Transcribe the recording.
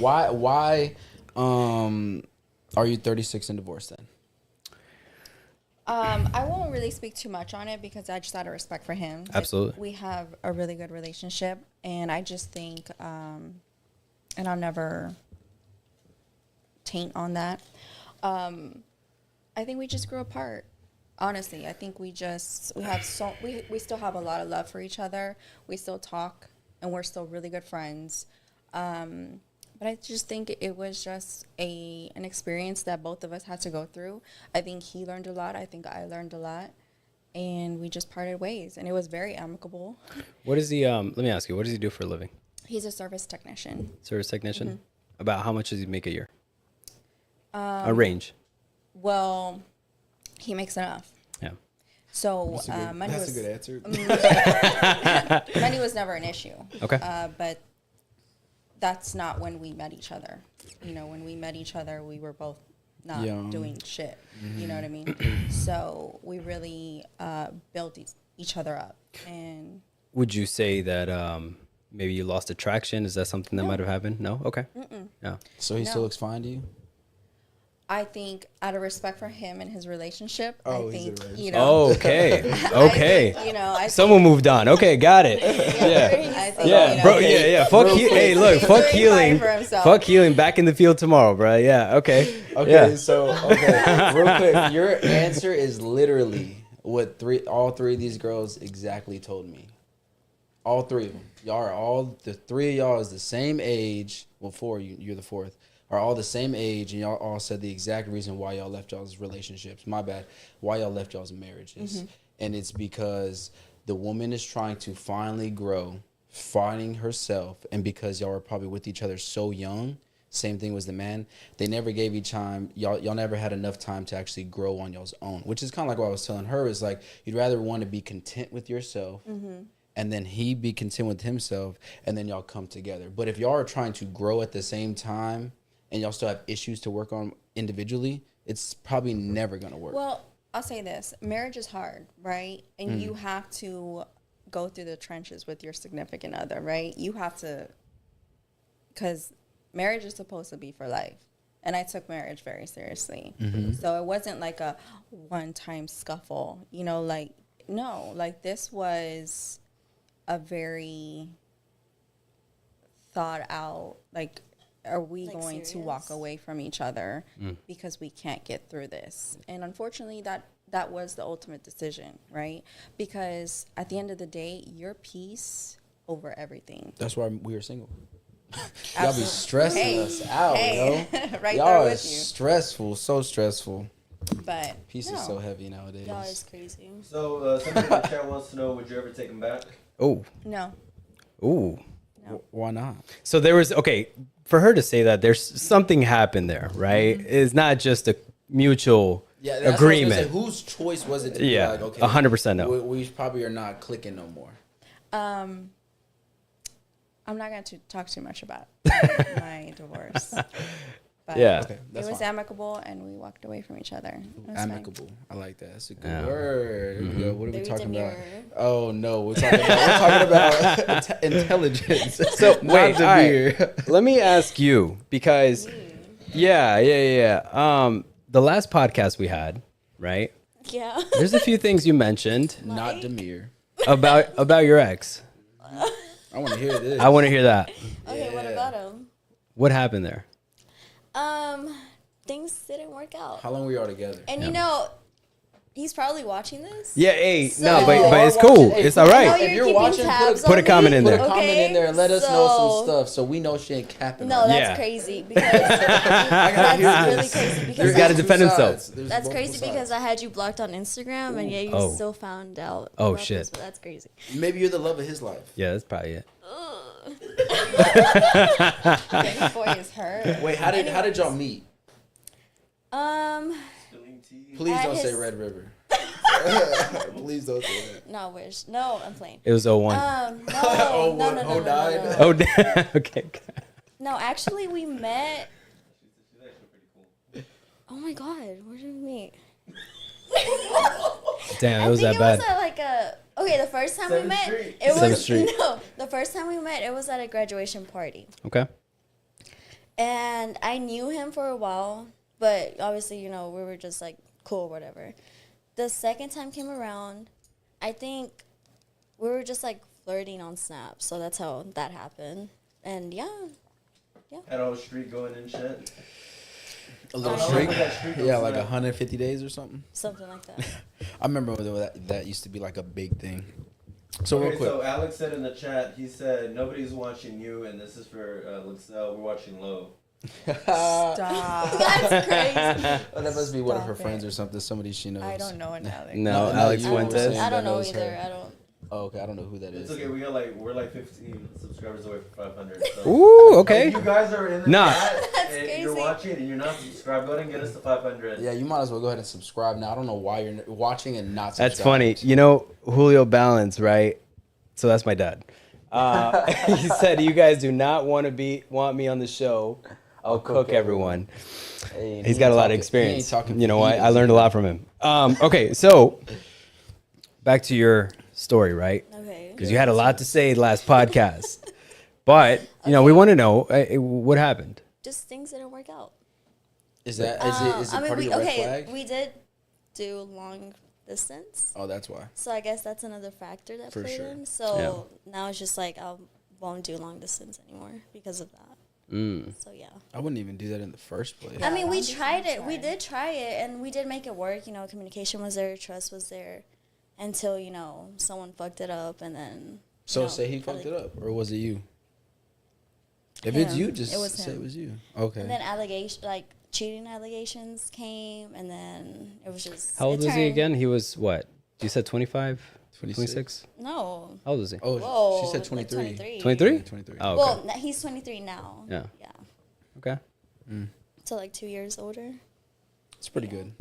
Why are you 36 and divorced then? I won't really speak too much on it because I just out of respect for him. Absolutely. We have a really good relationship, and I just think, and I'll never taint on that. I think we just grew apart. Honestly, I think we still have a lot of love for each other. We still talk, and we're still really good friends. But I just think it was just an experience that both of us had to go through. I think he learned a lot. I think I learned a lot. And we just parted ways. And it was very amicable. What is he, let me ask you, what does he do for a living? He's a service technician. Service technician? Mm-hmm. About how much does he make a year? A range. Well, he makes enough. Yeah. So That's a good answer. Money was never an issue. Okay. But that's not when we met each other. When we met each other, we were both not doing shit. Mm-hmm. You know what I mean? So we really built each other up. And would you say that maybe you lost attraction? Is that something that might have happened? No? Okay. No. So he still looks fine to you? I think out of respect for him and his relationship, Oh, I think, Okay. Okay. I Someone moved on. Okay, got it. Yeah. I think, Yeah, bro. Yeah. Fuck hey, look. he's Fuck doing healing. fine for himself. Fuck healing. Back in the field tomorrow, bro. Yeah. Okay. Okay, Yeah. so real quick, your answer is literally what all three of these girls exactly told me. All three of them. The three of y'all is the same age. Well, four, you're the fourth. Are all the same age, and y'all all said the exact reason why y'all left y'all's relationships. My bad. Why y'all left y'all's marriages. Mm-hmm. And it's because the woman is trying to finally grow, finding herself, and because y'all were probably with each other so young, same thing was the man, they never gave you time. Y'all never had enough time to actually grow on y'all's own, which is kind of like what I was telling her, is like, you'd rather want to be content with yourself, and then he be content with himself, and then y'all come together. But if y'all are trying to grow at the same time, and y'all still have issues to work on individually, it's probably never going to work. Well, I'll say this. Marriage is hard, right? And you have to go through the trenches with your significant other, right? You have to, because marriage is supposed to be for life. And I took marriage very seriously. Mm-hmm. So it wasn't like a one-time scuffle, this was a very thought out, are we going serious? to walk away from each other because we can't get through this? And unfortunately, that was the ultimate decision, right? Because at the end of the day, your peace over everything. That's why we were single. Y'all be stressing us out, yo. Right y'all there are with you. stressful, so stressful. But Peace is so heavy nowadays. Y'all is crazy. So somebody in the chat wants to know, would you ever take him back? Oh. No. Ooh. Why not? So there was, for her to say that, there's something happened there, right? It's not just a mutual Yeah, that's agreement. What I was gonna say. Whose choice was it to be like, okay, 100% no. We probably are not clicking no more. I'm not going to talk too much about my divorce. But Yeah. Okay, it that's was fine. amicable, and we walked away from each other. It was Amicable. I like that. That's a good Yeah. word. Here we go. What are we Very talking demure. about? Oh no, we're talking about intelligence. So not wait, all demure. right. Let me ask you, because yeah. The last podcast we had, right? Yeah. There's a few things you mentioned Not demure. about your ex. I want to hear this. I want to hear that. Okay, what about him? What happened there? Things didn't work out. How long were y'all together? And he's probably watching this. Yeah, hey, no, So- but it's cool. It's all I know right. If you're you're keeping watching, tabs put a on comment me. in Put there. a comment in there and let us know So- some stuff so we know she ain't capping. No, that's Yeah. crazy because I gotta hear that's really this. crazy He's because gotta There's two defend himself. sides. There's that's multiple crazy sides. because I had you blocked on Instagram and yet you Oh. still found out. Oh, about shit. this, but that's crazy. Maybe you're the love of his life. Yeah, that's probably it. This boy is hurt. Wait, how did y'all meet? Please At don't say his- Red River. Please don't say that. No, wish. No, I'm playing. It was 01. No. Oh, okay. No, actually, we met. Oh my God, where did we meet? Damn, it I was think that bad. it was at like a. Okay, the first time we Seventh met, Street. it Seventh was Street. no. The first time we met, it was at a graduation party, Okay. And I knew him for a while, but obviously, you know, we were just like cool or whatever. The second time came around, I think we were just like flirting on Snap. So that's how that happened. And yeah. Had a whole streak going and shit. A little How long streak. was that streak on Yeah, like Snap? 150 days or something. Something like that. I remember when that used to be like a big thing. So real Okay, quick. so Alex said in the chat, he said, nobody's watching you, and this is for Lixelle, we're watching Low. Stop. That's crazy. Oh, that must be one of Stop her it. friends or something. Somebody she knows. I don't know an Alex. No, No, Alex you were Fuentes. saying I don't that know was either. her. I don't. Oh, okay, I don't know who that is. It's okay, we're like 15 subscribers away from 500. So. Ooh, okay. If you guys are in the Nah. chat That's and you're crazy. watching and you're not subscribed, go ahead and get us to 500. Yeah, you might as well go ahead and subscribe now. I don't know why you're watching and not. That's subscribed. funny. You know, Julio Balance, right? So that's my dad. He said, "You guys do not want me on the show. I'll cook everyone." Hey, He's he got ain't a lot of talking- he ain't experience. talking You know, I fajitas learned a either. lot from him. Okay, so back to your story, right? Okay. Because you had a lot to say last podcast, but you know, we want to know what happened. Just things didn't work out. Is it part of we, your red okay, flag? we did do long distance. Oh, that's why. So I guess that's another factor that For played sure. in. So now it's just like I won't do long distance anymore because of that. So yeah. I wouldn't even do that in the first place. I mean, we long tried distance, it. We right. did try it, and we did make it work. You know, communication was there, trust was there, until you know someone fucked it up, and then. So you know, say he alle- fucked it up, or was it you? If it's Him. you, just It was say him. it was you. Okay. And then cheating allegations came, and then it was just. How old it was he turned- again? He was what? You said 25, 26? No. How old was he? Oh, Whoa. she said like 23. 23? 23. Oh, okay. Well, he's 23 now. Yeah. Yeah. Okay. So like 2 years older. It's pretty good.